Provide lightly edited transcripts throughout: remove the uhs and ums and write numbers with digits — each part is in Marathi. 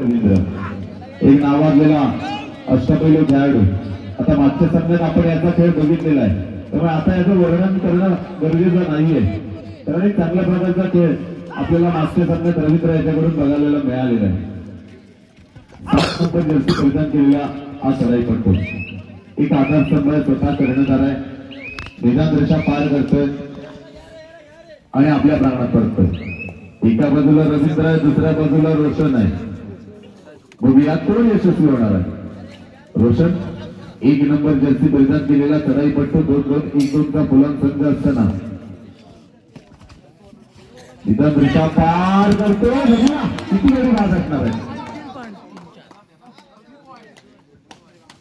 एक नावाजलेला अष्टपैलू खेळाडू. आता मागच्या सामन्यात आपण याचा खेळ बघितलेला आहे, त्यामुळे आता याचं वर्णन करणं गरजेचं नाहीये, कारण एक चांगल्या प्रकारचा खेळ आपल्याला मागच्या सामन्यात रवींद्र याच्याकडून बघायला मिळालेला आहे. जर्सी परिधान केलेला हा चढाई पडतो. एक आधारस्तंभ स्वतः करण्यात आलाय, निदान रेषा पार करतोय आणि आपल्या प्रांगणात पडतोय. एका बाजूला रवींद्र आहे, दुसऱ्या बाजूला रोशन आहे. बघूया कोण यशस्वी होणार आहे. रोशन एक नंबर जर्सी परिधान केलेला चढाई पट्टू 2-2-1-2चा फुलान संघ असताना निदान रेषा पार करतो. किती वेळी वाद असणार आहे.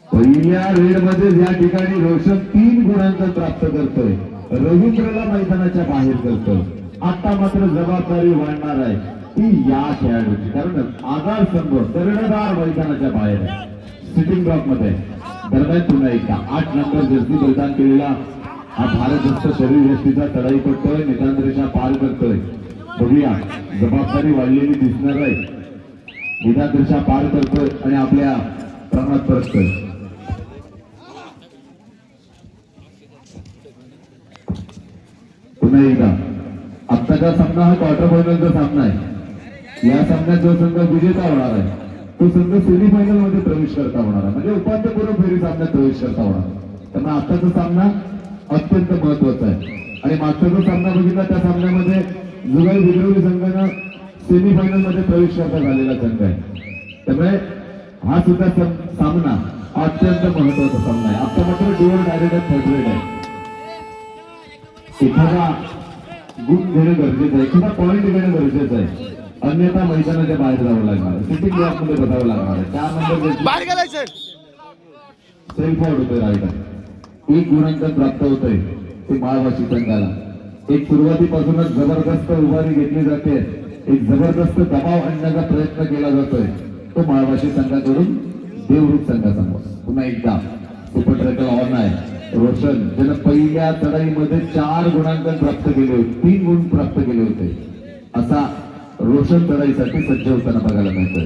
पहिल्या रेड मध्ये या ठिकाणी रोशन 3 गुणांक प्राप्त करतोय, रवींद्रला मैदानाच्या बाहेर करतोय. आता मात्र जबाबदारी वाढणार आहे ती या खेळाडूची, कारण आधार संघ कर्णधार मैदानाच्या बाहेर आहे, सिटिंग ब्लॉक मध्ये. दरम्यान पुन्हा एकदा 8 नंबर जर्सी परिधान केलेला हा भारतस्थ शरीर यष्टीचा चढाई पडतोय, निदान रेषा पार करतोय. बघूया जबाबदारी वाढलेली दिसणार आहे. निदान रेषा पार करतोय आणि आपल्या प्रमाणात परततोय. पुन्हा एकदा आत्ताचा सामना हा क्वार्टर फायनलचा सामना आहे. या सामन्यात जो संघ विजेता होणार आहे तो संघ सेमीफायनल मध्ये प्रवेश करता होणार आहे, म्हणजे उपांत्यपूर्व फेरी सामन्यात प्रवेश करता होणार. त्यामुळे आत्ताचा सामना अत्यंत महत्वाचा आहे. आणि मागचा जो सामना बघितला त्या सामन्यामध्ये जुगाई विद्रोही संघानं सेमीफायनल मध्ये प्रवेश करता झालेला संघ आहे. त्यामुळे हा सुद्धा सामना अत्यंत महत्वाचा सामना आहे. आता मात्र डुअल डायरेक्ट थर्ड रेड आहे. एखादा गुण घेणं गरजेचं आहे, एखादा पॉईंट घेणं गरजेचं आहे, अन्यथा मैदानाच्या बाहेर जावं लागणार आहे, सिटिंग ब्लॉक मध्ये बसावं लागणार आहे. 4 नंबर सेल्फ आउट होतोय रायडर. 1 गुणांक प्राप्त होतोय ते माळवाशी संघाला. एक सुरुवातीपासूनच जबरदस्त उभारी घेतली जाते, एक जबरदस्त दबाव आणण्याचा प्रयत्न केला जातोय तो माळवाशी संघाकडून देवरूप संघासमोर. पुन्हा एकदा सुपर ट्रॅकल ऑन आहे. रोशन ज्यानं पहिल्या चढाईमध्ये 4 गुणांक प्राप्त केले होते, 3 गुण प्राप्त केले होते, असा रोशन चढाईसाठी सज्ज होताना बघायला मिळतोय.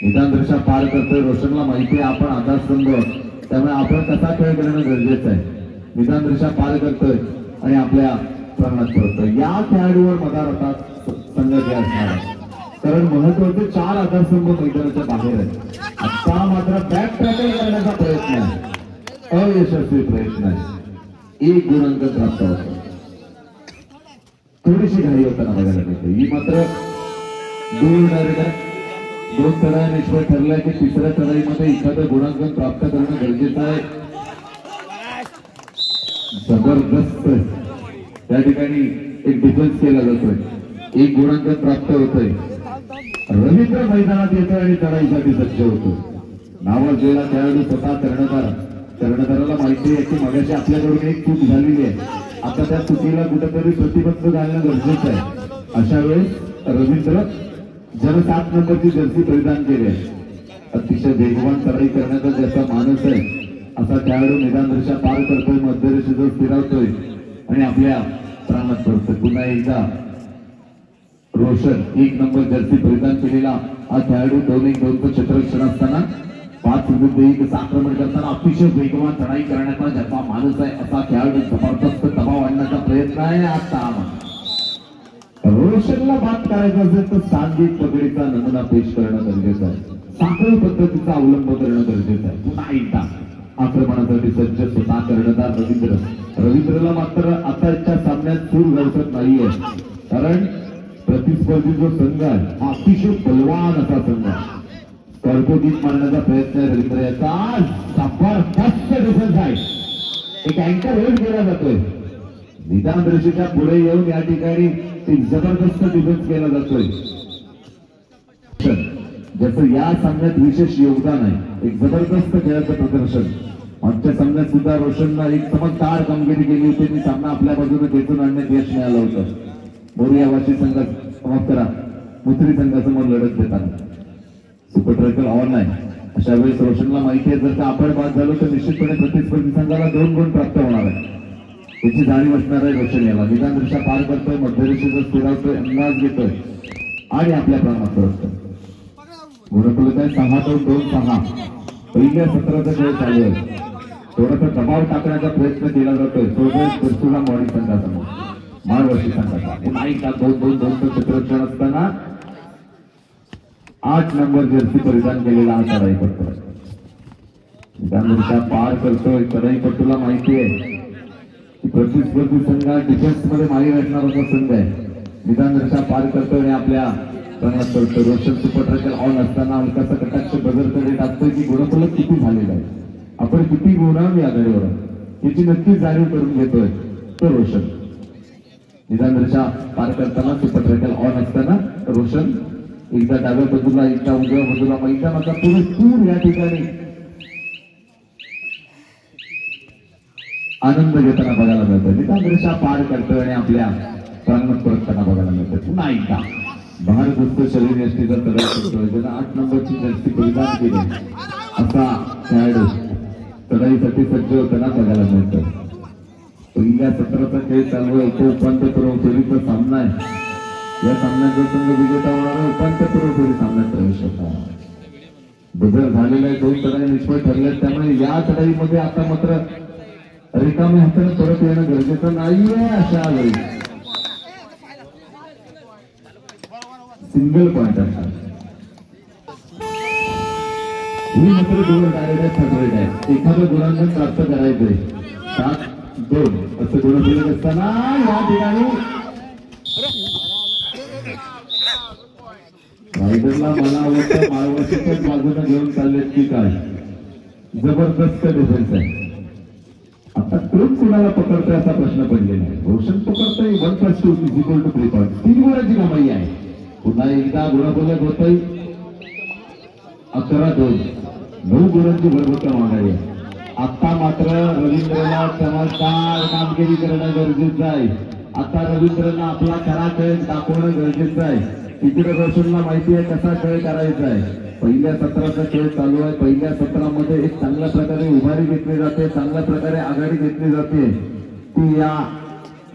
निदान रेषा पार करतोय. रोशनला माहिती आहे आपण आधारस्तंभ, त्यामुळे आपण कसा खेळ करणं गरजेचं आहे. निदान रेषा पार करतोय आणि आपल्या प्रमाणात पडतोय. या खेळाडूवर मदार आता संघ जे असणार आहे, कारण महत्वाचे 4 आधारस्तंभ मैदानाच्या बाहेर आहे. आता मात्र बॅक ट्रॅकल करण्याचा प्रयत्न आहे, अयशस्वी प्रयत्न आहे. 1 गुणांक प्राप्त होतो. थोडीशी घाई होताना बघायला मिळते. ही मात्र 2 चढाई निष्फळ ठरलाय की तिसऱ्या चढाईमध्ये एखादं गुणांकन प्राप्त करणं गरजेचं आहे. जबरदस्त त्या ठिकाणी एक डिफेन्स केला जातोय, 1 गुणांकन प्राप्त होतोय. रवींद्र मैदानात येतोय आणि चढाईसाठी सज्ज होतो. नावाजलेला खेळाडू स्वतः कर्णधाराला माहिती आहे की मगाशी आपल्याकडून एक चूक झालेली आहे, आता त्या चुकीला कुठेतरी प्रतिबंध घालणं गरजेचं आहे. अशा वेळेस रवींद्र ज्यानं 7 नंबरची जर्सी परिधान केली आहे, अतिशय वेगवान चढाई करण्याचा ज्याचा मानस आहे असा खेळाडू निदान रेषा पार करतोय, मध्यरेषेजवळ स्थिरावतोय आणि आपल्या प्राणात पडतोय. पुन्हा एकदा रोशन 1 नंबर जर्सी परिधान केलेला हा खेळाडू 2-1-2चं क्षेत्ररक्षण असताना 5-1 आक्रमण करताना अतिशय वेगवान चढाई करण्याचा ज्याचा मानस आहे असा खेळाडू जबरदस्त दबाव आणण्याचा प्रयत्न आहे. आता रोशनला बाद करायचं असेल तर सांघिक पकडीचा नमुना पेश करणं गरजेचं आहे, साखळी पद्धतीचा अवलंब करणं गरजेचं आहे. पुन्हा एकदा आक्रमणासाठी सज्ज स्वतः कर्णधार रवींद्रला मात्र आताच्या सामन्यात सूर गवसत नाहीये, कारण प्रतिस्पर्धी जो संघ आहे हा अतिशय बलवान असा संघ आहे. कर्कोटीत मारण्याचा प्रयत्न आहे रवींद्र याचा. जबरदस्त डिफेन्स आहे. एक अँकर होल्ड केला जातोय. निदान रेषेच्या पुढे येऊन या ठिकाणी एक जबरदस्त डिफेन्स केला जातोय. ज्याचं या सामन्यात विशेष योगदान आहे, एक जबरदस्त खेळाचं प्रदर्शन. आजच्या सामन्यात सुद्धा रोशनला एक चमकदार कामगिरी केली होती आणि सामना आपल्या बाजूने खेचून आणण्यात यश मिळालं होतं. मोरियावाशी संघात समाप्त करा मुत्री संघासमोर लढत देताना सुपर ट्रॅकल ऑन आहे. अशा वेळेस रोशनला माहिती आहे जर का आपण बाद झालो तर निश्चितपणे प्रतिस्पर्धी संघाला 2 गुण प्राप्त होणार आहे, याची जाणीव असणार आहे रोशन याला. निदान रेषा पार करतोय, मध्यरेषेचा स्थिरावतोय, अंदाज घेतोय आणि आपल्या प्रमाणात परततोय. गुणफलक आहे 6-2-2-6. पहिल्या सत्राचा खेळ चालू आहे. थोडासा दबाव टाकण्याचा प्रयत्न केला जातोय परशुराम वाडी संघासमोर माळवर्षी संघाचा. पुन्हा एकदा 2-2-2चं क्षेत्ररक्षण असताना 8 नंबर जर्सी परिधान केलेला हा चढाईपट्टू त्यानुसार पार करतोय. चढाईपट्टूला माहिती आहे की प्रतिस्पर्धी संघ डिफेन्स मध्ये माहीर असणारा संघ आहे. निदानदर्शा पार करतोय आणि आपल्या रंगात करतोय. रोशन सुपर ट्रॅकर ऑन असताना हलकासा कटाक्ष बजरकडे टाकतोय की गुणफलक किती झालेला आहे, आपण किती गुणावी आघाडीवर याची नक्कीच जाणीव करून घेतोय तो रोशन. निदानदर्शा पार करताना सुपर ट्रॅकर ऑन असताना रोशन एकदा डाव्या बाजूला एकदा उजव्या बाजूला मैदानाचा पुरेपूर या ठिकाणी आनंद घेताना बघायला मिळतोय. निदानदर्शा पार करतोय आणि आपल्या प्रांगणात परतताना बघायला मिळतोय. पुन्हा एकदा भारत शरीर यष्टीचा चढाई करतोय. ज्याला 8 नंबरची जर्सी परिधान केली असा खेळाडू चढाईसाठी सज्ज होताना बघायला मिळतोय. पहिल्या सत्राचा खेळ चालू आहे. तो उपांत्यपूर्व फेरीचा सामना आहे. या सामन्याचा संघ विजेता होणारा उपांत्यपूर्व फेरी सामन्यात प्रवेश होता. बदल झालेला आहे. 2 चढाई निष्फळ ठरल्या. त्यामुळे या चढाईमध्ये आता मात्र रिकाम्या हाताने परत येणं गरजेचं नाहीये. अशा वेळी सिंगल पॉइंट असतात. ही मात्र दोन डायरेक्ट ठरलेले आहे. एखादं गुणांकन प्राप्त करायचंय 7-2 असं गुणफलक असताना या ठिकाणी रायडरला मला आवडतं माळवर्षीच्याच बाजूला घेऊन चाललेत की काय. जबरदस्त डिफेन्स आहे. आता कोण कुणाला पकडतोय असा प्रश्न पडलेला आहे. रोशन पकडतोय 1+2 = 3 पॉइंट. 3 गुणाची कमाई आहे. पुन्हा एकदा गुणफलक होतोय 11-2. 9 गुणांची भरभक्कम मागाई आहे. आता मात्र रवींद्रला चमत्कार कामगिरी करणं गरजेचं आहे. आता रवींद्रला आपला खरा खेळ दाखवणं गरजेचं आहे. तिकडे रोशनला माहिती आहे कसा खेळ करायचा आहे. पहिल्या सत्राचा खेळ चालू आहे. पहिल्या सत्रामध्ये एक चांगल्या प्रकारे उभारी घेतली जाते, चांगल्या प्रकारे आघाडी घेतली जाते ती या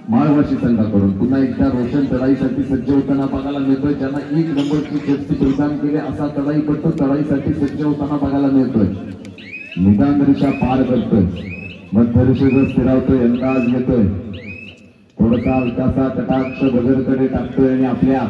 माळवर्षी संघाकडून. पुन्हा एकदा रोशन चढाईसाठी सज्ज होताना बघायला मिळतोय. ज्यांना 1 नंबरची जर्सी परिधान केली असा चढाईपट्टू चढाईसाठी सज्ज होताना बघायला मिळतोय. निदानदर्शा पार करतोय. मध्यरेषेवर स्थिरावतोय. अंदाज घेतोय. थोडासा हलकासा कटाक्ष बजरकडे टाकतोय आणि आपल्या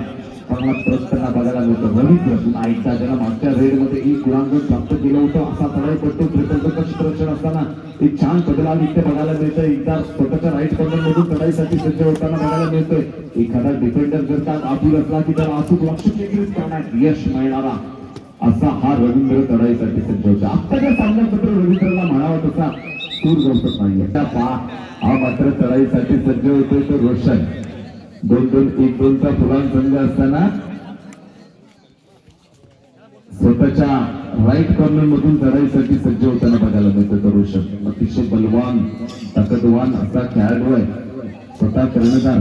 प्रमाणात प्रयत्न बघायला मिळतो. रवींद्र पुन्हा एकदा ज्याला मागच्या रेडमध्ये 1 गुणांकन प्राप्त केलं होतं असा चढाईपट्टू त्रिपंथक क्षेत्ररक्षण असताना एक छान बदलाव इथे बघायला मिळतोय. एकदा स्वतःच्या राईट कॉर्नर मधून चढाईसाठी सज्ज होताना बघायला मिळतोय. एखादा डिफेंडर जर का आतूर असला की त्याला अचूक लक्ष केंद्रित करण्यात यश मिळणारा असा हा रवींद्र चढाईसाठी सज्ज होता. आत्ताच्या सामन्यात रवींद्रला म्हणावा तसा सूर गवसत नाहीये. हा मात्र चढाईसाठी सज्ज होतोय तो रोशन. 2-2-1-2चा फुलान संघ असताना स्वतःच्या राईट कॉर्नर मधून चढाईसाठी सज्ज होताना बघायला मिळतो तो रोशन. अतिशय बलवान ताकदवान असा खेळाडू आहे. स्वतः कर्णधार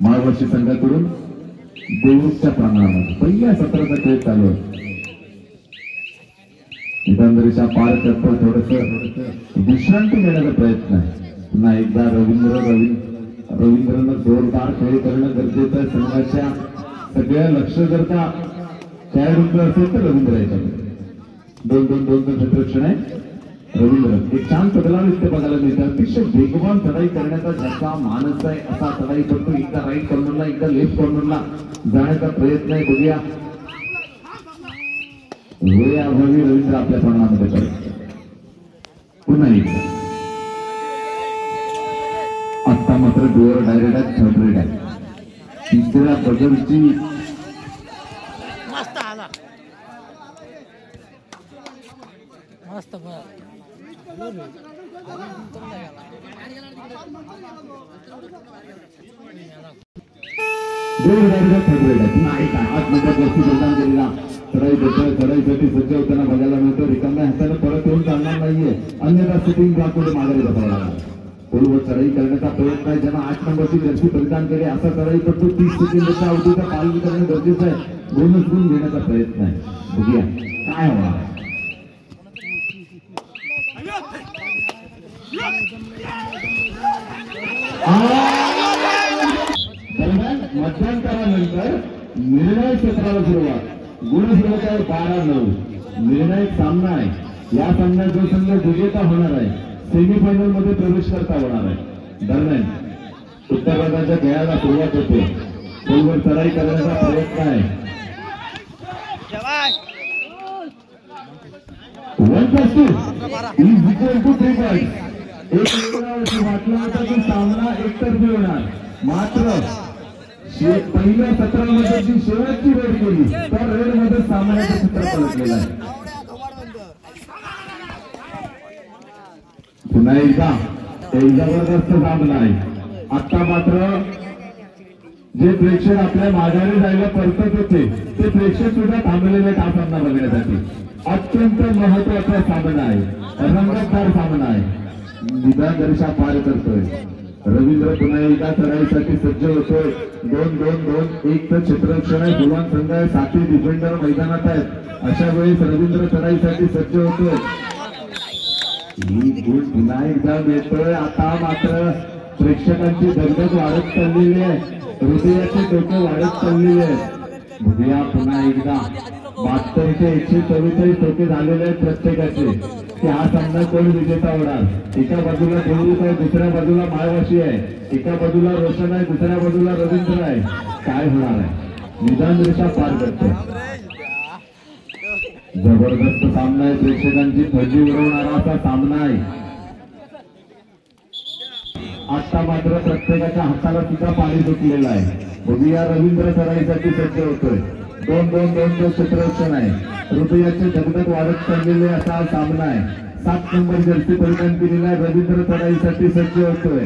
माळवर्षी संघाकडून देवरूपच्या प्रांगणामध्ये पहिल्या सत्राचा खेळ चालू आहे. निदानदर्शा पार करतो. थोडस विश्रांती घेण्याचा प्रयत्न आहे. पुन्हा एकदा रवींद्रनं जोरदार खेळ करणं गरजेचं आहे. संघाच्या सगळ्या लक्ष जर का खेळाडूंचं असेल तर रवींद्र याच्यामध्ये 2-2-2चं क्षेत्ररक्षण आहे. रवींद्र एक छान बदलाव इथे बघायला मिळतं. अतिशय वेगवान चढाई करण्याचा ज्याचा मानस आहे असा चढाई करतो. एकदा राईट कॉर्नरला एकदा लेफ्ट कॉर्नरला जाण्याचा प्रयत्न आहे. बघूया वेळाभावी रवींद्र आपल्या प्रमाणामध्ये करतो. पुन्हा एकदा आता मात्र डोअर डायरेक्ट आहे. 3rd रेड आहे. तिसऱ्या बदलची मस्त आला मस्त चढाईसाठी सज्ज होताना बघायला मिळतो. रिकाम्या हाताने परत येऊन चालणार नाहीये. अन्यथा सिटिंग ब्लॉकमध्ये माघारी बसावं लागणार. पूर्व चढाई करण्याचा प्रयत्न आहे. ज्यांना 8 नंबरची जर्सी परिधान केली असा चढाईपट्टू 30 सेकंदाच्या अवधीचा पालन करणे गरजेचं आहे. बोनस गुण घेण्याचा प्रयत्न आहे. बघूया काय होणार. दरम्यान मध्यंतरानंतर निर्णय क्षेत्राला सुरुवात. गुणफलक आहे 12-9. निर्णायक सामना आहे. या सामन्यात जो संघ विजेता होणार आहे सेमीफायनल मध्ये प्रवेश करता होणार आहे. दरम्यान उत्तर भागाच्या खेळाला सुरुवात होते. खोलवर चढाई करण्याचा प्रयत्न आहे. 1+2 is equal to 3 points. एक वाटलं होतं की सामना एकतर्फी होणार. मात्र पहिल्या सत्रामध्ये जी शेवटची रेड केली त्या रेड मध्ये सामन्याचं चित्र पलटलेलं आहे. पुन्हा एकदा एक जबरदस्त सामना आहे. आता मात्र जे प्रेक्षक आपल्या माघारी जायला परतत होते ते प्रेक्षक सुद्धा थांबलेले हा सामना बघण्यासाठी. अत्यंत महत्वाचा सामना आहे. रंगतदार सामना आहे. निदान पार करतोय. रवींद्र पुन्हा एकदा चढाईसाठी सज्ज होतोय. 2-2-2-1 तर क्षेत्ररक्षण आहे. गुलाम संघ आहे. 7 डिफेंडर मैदानात आहेत. अशा वेळेस रवींद्र चढाईसाठी सज्ज होतोय. ही गुण पुन्हा एकदा मिळतोय. आता मात्र प्रेक्षकांची दगदग वाढत चाललेली आहे. हृदयाचे डोके वाढत चाललेले आहेत. बघूया पुन्हा एकदा 72 ते 144 टोके झालेले आहेत प्रत्येकाचे. की हा सामना कोण विजेता होणार. एका बाजूला देवरूप आहे, दुसऱ्या बाजूला माळवाशी आहे. एका बाजूला रोशन आहे, दुसऱ्या बाजूला रवींद्र आहे. काय होणार आहे. निदान रेषा पार करतो. जबरदस्त सामना आहे. प्रेक्षकांची थंडी उडवणारा असा सामना आहे. आता मात्र प्रत्येकाच्या हाताला सुद्धा पाणी सुटलेलं आहे. बघूया रवींद्र चढाईसाठी सज्ज होतोय. 2-2-2 क्षेत्ररक्षण आहे. हृदयाचे धगधग वाढत चाललेले असा सामना आहे. 7 नंबर जर्सी परिधान केलेला आहे. रवींद्र चढाईसाठी सज्ज होतोय.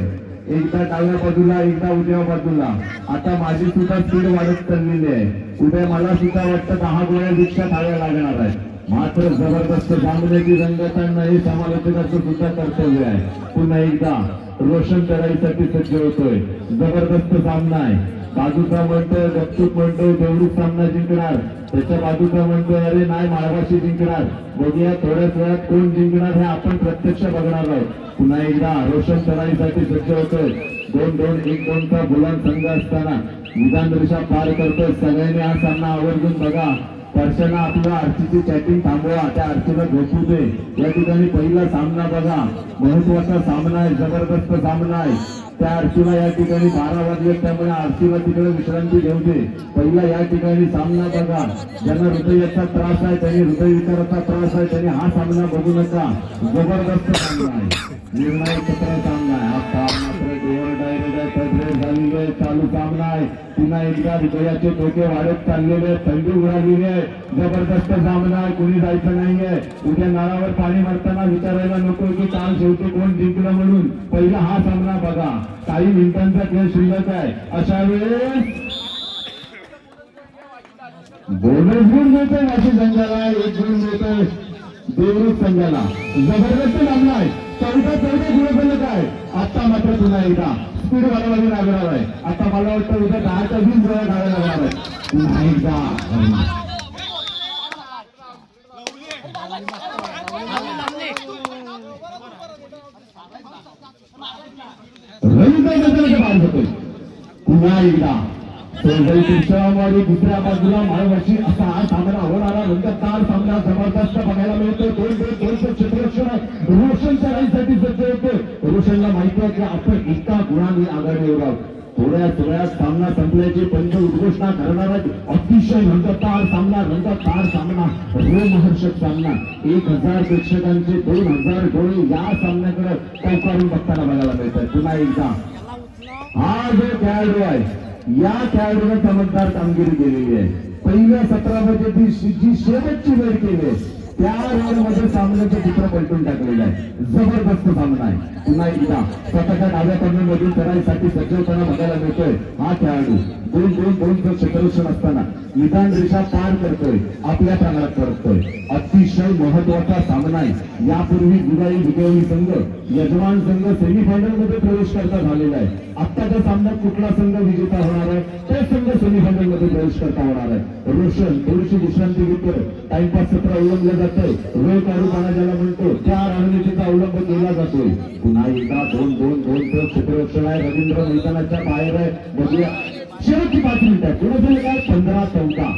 एकदा डाव्या बाजूला एकदा उजव्या बाजूला. आता माझी सुद्धा स्पीड वाढत चाललेली आहे. उद्या मला सुद्धा वाटतं 10 गोळ्या रिक्षा खाव्या लागणार आहे. मात्र जबरदस्त सामन्याची रंगताना हे समालोचकाचं सुद्धा कर्तव्य आहे. पुन्हा एकदा रोशन चढाईसाठी सज्ज होतोय. जबरदस्त सामना आहे. बाजूचा म्हणतोय गपचूप म्हणतोय देवरूप सामना जिंकणार. त्याच्या बाजूचा म्हणतोय अरे नाही माळवाशी जिंकणार. बघूया थोड्याच वेळात कोण जिंकणार हे आपण प्रत्यक्ष बघणार आहोत. पुन्हा एकदा रोशन चढाईसाठी सज्ज होतोय. 2-2-1-2 चा गुलाम संघ असताना निदान रेषा पार करतोय. सगळ्यांनी हा सामना आवर्जून बघा. स्पर्शांना आपल्या आरतीची चॅटिंग थांबवा. त्या आरतीला झोपू दे. या ठिकाणी पहिला सामना बघा. महत्वाचा सामना आहे. जबरदस्त सामना आहे. त्या आरतीला या ठिकाणी 12 वाजले त्यामुळे आरतीला तिकडे विश्रांती घेऊ दे. पहिला या ठिकाणी सामना बघा. ज्यांना हृदयाचा त्रास आहे त्यांनी हृदयविकाराचा त्रास आहे त्यांनी हा सामना बघू नका. जबरदस्त सामना आहे. निर्णायक सत्र सामना आहे. आता मात्र डोअर डायरेक्ट झालेली आहे. चालू सामना आहे. पुन्हा एकदा हृदयाचे धोके वाढत चाललेले. थंडी उडालेली आहे. जबरदस्त सामना आहे. कुणी जायचं नाहीये. उद्या नळावर पाणी मारताना विचारायला नको की काल शेवटी कोण जिंकलं म्हणून. पहिला हा सामना बघा. काही मिनिटांचा खेळ शिल्लक आहे. अशा वेळेस बोनस गुण मिळतोय वाशी संघाला. 1 गुण मिळतोय देवरूप संघाला. जबरदस्त सामना आहे. 14 गुणफलक आहे. आता मात्र पुन्हा एकदा स्पीड वाढवावी लागणार आहे. आता मला वाटतं उद्या 10च्या 20 गोळ्या घालायला लागणार आहे. पुन्हा एकदा रवींद्र बाहेर होतोय. पुन्हा एकदा सोलवाडी दुसऱ्या बाजूला माळवाशी असा हा सामना होणारा रंगतदार सामना जबरदस्त बघायला मिळतोय. 2-2 क्षेत्ररक्षण आहे. रोशन चढाईसाठी सज्ज होतोय. रोशनला माहिती आहे की आपण एका गुणाने आघाडीवर आहोत. थोड्याच वेळात सामना संपल्याची पंच उद्घोषणा करणार आहेत. अतिशय रंगतदार सामना. रंगतदार सामना. रोमहर्षक सामना. 1000 प्रेक्षकांचे 2000 डोळे या सामन्याकडे टवकारून बघताना बघायला मिळतात. पुन्हा एकदा हा जो खेळाडू आहे या खेळाडूने चमकदार कामगिरी केलेली आहे. पहिल्या सत्रामध्ये जी शेवटची वेळ केली त्या वेळेमध्ये सामन्याचं चित्र पलटून टाकलेलं आहे. जबरदस्त सामना आहे. पुन्हा एकदा स्वतःच्या डाव्या कर्णमधून चढाईसाठी सज्ज होताना बघायला मिळतोय हा खेळाडू. 2-2-2 क्षेत्ररक्षण असताना निदान रेषा पार करतोय. आपल्या प्रांगणात परततोय. अतिशय महत्वाचा सामना आहे. यापूर्वी जुगाई विजयी संघ यजमान संघ सेमीफायनल मध्ये प्रवेश करता झालेला आहे. आत्ताच्या सामन्यात कुठला संघ विजेता होणार आहे ते संघ सेमीफायनल मध्ये प्रवेश करता होणार आहे. रोशन थोडीशी विश्रांती घेतोय. टाइमपास सत्र अवलंबलं जातंय. वेळ काढू पाना ज्याला म्हणतो त्या रणनीतीचा अवलंब केला जातोय. पुन्हा एकदा 2-2-2 क्षेत्ररक्षण आहे. रवींद्र मैदानाच्या बाहेर आहे. बघूया शेवटची 5 मिनिटं. पुढे काय 15-14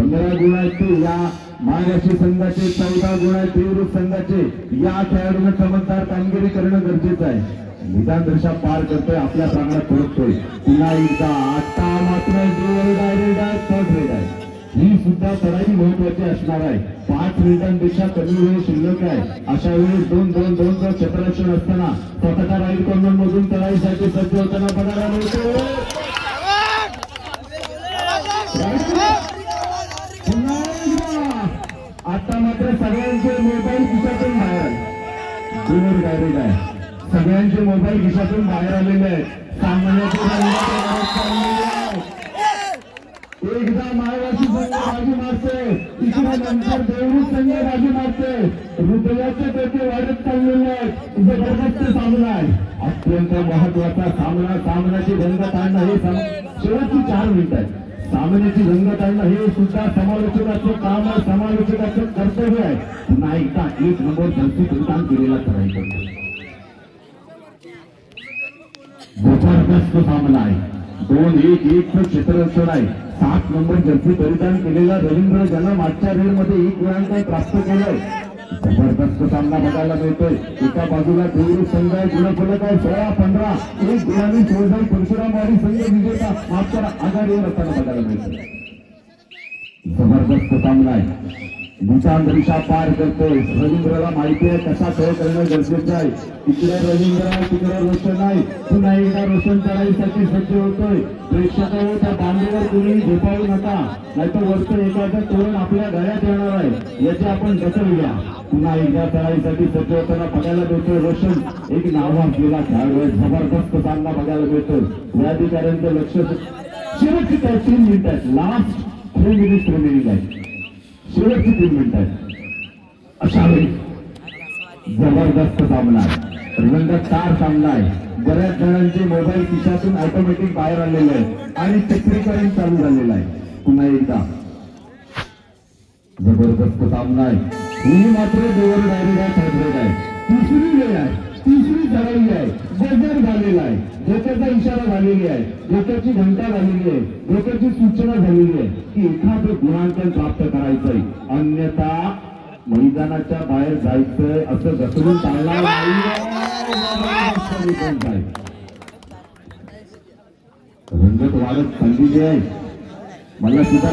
15 गुण आहेत ते या महाराष्ट्र संघाचे, 14 गुण आहेत देवरुख संघाचे. या खेळाडूंना चमकदार कामगिरी करणं गरजेचं आहे. निदान रेषा पार करतोय, आपल्या प्रांगणात परततोय पुन्हा एकदा. आता मात्र जोर डायरेक्ट आहे, थर्ड रेड आहे. ही सुद्धा चढाई महत्वाची असणार आहे. 5 मिनिटांपेक्षा कमी वेळ शिल्लक आहे. अशा वेळेस 2-2-2 क्षेत्ररक्षण असताना स्वतःच्या राईट कॉर्नर मधून चढाईसाठी सज्ज होताना बघायला मिळतो. आता मात्र सगळ्यांचे मोबाईल खिशातून बाहेर जोर डायरेक्ट आहे. सगळ्यांचे मोबाईल खिशातून बाहेर आलेले आहेत. एकदा महाराष्ट्र संघ बाजी मारते, तिसऱ्या नंतर देवरुख संघ बाजी मारते. हृदयाचे पेटे वाढत चाललेले आहेत. जबरदस्त सामना आहे, अत्यंत महत्वाचा सामना. सामन्याची रंगत आणणं हे शेवटची 4 मिनिट आहेत. सामन्याची रंगत आणणं हे सुद्धा समालोचकाचं काम आहे, समालोचकाचं कर्तव्य आहे. पुन्हा एकदा 1 नंबर धरती परिधान केलेला करायचं. जबरदस्त सामना आहे. 2-1 क्षेत्ररक्षण आहे. 7 नंबर जर्सी परिधान केलेला रवींद्र ज्यानं मागच्या रेडमध्ये 1 गुणांक प्राप्त केलंय. जबरदस्त सामना बघायला मिळतोय. एका बाजूला देवरुख संघ आहे, गुणफलक आहे 16-15. 1 गुणांनी सोळजाई परशुरामवाडी संघ विजेता मागच्या आघाडीवर असताना बघायला मिळतोय. जबरदस्त सामना आहे. निशांत रेषा पार करतोय. रवींद्रला माहिती आहे कसा खेळ करणं गरजेचं आहे. तिकडे रवींद्र आहे, तिकडे रोशन आहे. पुन्हा एकदा रोशन चढाईसाठी सज्ज होतोय. प्रेक्षक त्या बांधीवर कुणी झोपावू नका, नाहीतर वरचं एखादं तोरण आपल्या गळ्यात येणार आहे. याची आपण दखल घ्या. पुन्हा एकदा चढाईसाठी सज्ज होताना बघायला मिळतोय रोशन. एक नावाजलेला खेळाडू आहे. जबरदस्त सामना बघायला मिळतोय. या अधिकाऱ्यांचं लक्ष शेवटची 3 मिनिट आहेत. लास्ट 3 मिनिट्स रिमेनिंग आहे. शेवटची 3 मिनिट आहेत. अशा वेळी जबरदस्त सामना आहे. रंगतदार सामना आहे. बऱ्याच जणांचे मोबाईल खिशातून ऑटोमॅटिक बाहेर आलेले आहेत आणि चित्रीकरण चालू झालेलं आहे. पुन्हा एकदा जबरदस्त सामना आहे. ही मात्र जोर डायरेक्ट आहे. तिसरी वेळ आहे, तिसरी चढाई आहे. गजर झालेला आहे. डोक्याचा इशारा झालेली आहे, डोक्याची घंटा झालेली आहे, डोक्याची सूचना झालेली आहे की एखादं गुणांकन प्राप्त करायचंय, अन्यथा मैदानाच्या बाहेर जायचंय असं घसरून चालणार नाही. रंगत वाढत चाललेली आहे. मला सुद्धा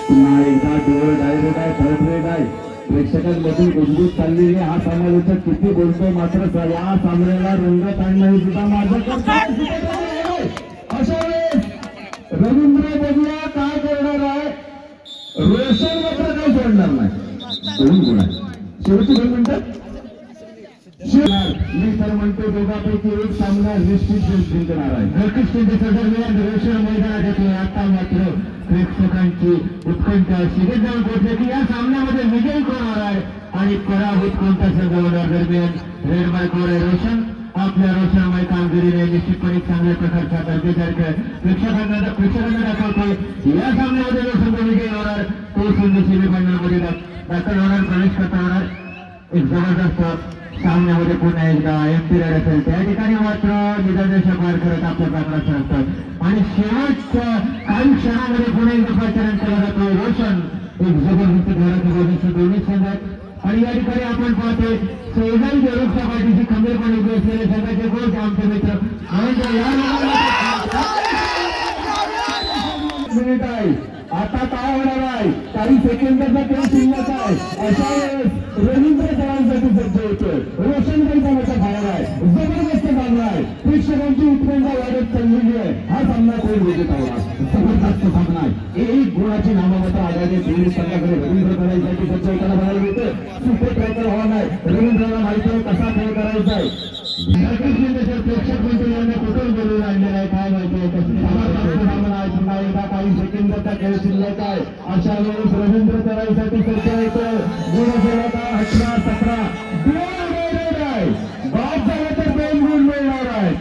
पुन्हा एकदा डोळ डायरेक्ट आहे, थर्ड रेड आहे. प्रेक्षकांमधून गुजबूज चाललेली. हा समालोचक किती बोलतो, मात्र या सामन्याला रंगत आणणं हे सुद्धा माझं कर्तव्य. अशा वेळेस रवींद्र बघूया काय करणार आहे. रोशन मात्र काही सोडणार नाही. 2 गुण आहे. शेवटची 2 मिनिटं. मी तर म्हणतो दोघांपैकी एक सामना निश्चित जिंकणार आहे. दरम्यान रोशन मैदानात येतो. आता मात्र प्रेक्षकांची उत्कंठा शिगेत जाऊन पोहोचले की या सामन्यामध्ये विजयी कोण आहे आणि पराभूत कोणता संघ होणार. दरम्यान रेड बायकवर आहे रोशन. आपल्या रोशनमय कामगिरीने निश्चितपणे चांगल्या प्रकारचा दर्जेदार प्रेक्षकांना दाखवतोय. या सामन्यामध्ये जो संघ विजयी होणार तो संघ सेमीफायनलमध्ये दाखल होणार, प्रवेश करता होणार. एक जबरदस्त सामन्यामध्ये पुन्हा एकदा एमपी रेड असेल त्या ठिकाणी मात्र निदान पार करत आपल्या प्रांगणात सरकतात आणि शेवटच्या काही क्षणामध्ये पुन्हा एकदा पाचारण केला जातो. रोशन एक जबरदस्त घराच्या बाजूचे दोन्ही संघात आणि या ठिकाणी आपण पाहतोय शेजारी देवरुखच्या पाठीशी खंबीरपणे उभे असलेले संघाचे कोच आमचे मित्र मिनिट आहे. आता काय होणार आहे, काही सेकंदाचा खेळ शिल्लक आहे. अशा वेळेस रवींद्र खेळांसाठी सज्ज होतोय. रोशन मैदानाच्या बाहेर आहे. जबरदस्त सामना आहे. प्रेक्षकांची उत्कंठा वाढत चाललेली आहे. हा सामना कोण विजेता होणार. जबरदस्त सामना आहे. 1 गुणाची नाममात्र आघाडी देवरुख संघाकडे रवींद्र खेळांसाठी सज्ज होताना बघायला मिळते. सुपर ट्रॅकर हॉर्न आहे. रवींद्रला माहिती आहे कसा खेळ करायचा आहे. प्रेक्षक मंडळी यांना कुठून बोलून आणलेला आहे काय माहिती आहे. सामना आहे. पुन्हा एकदा काही सेकंदाचा खेळ शिल्लक आहे. अशा वेळेस रवींद्र करायसाठी सज्ज होतो. गुणफलक 18-17. 2 रेड आहे. बाद झाला तर 2 गुण मिळणार आहे.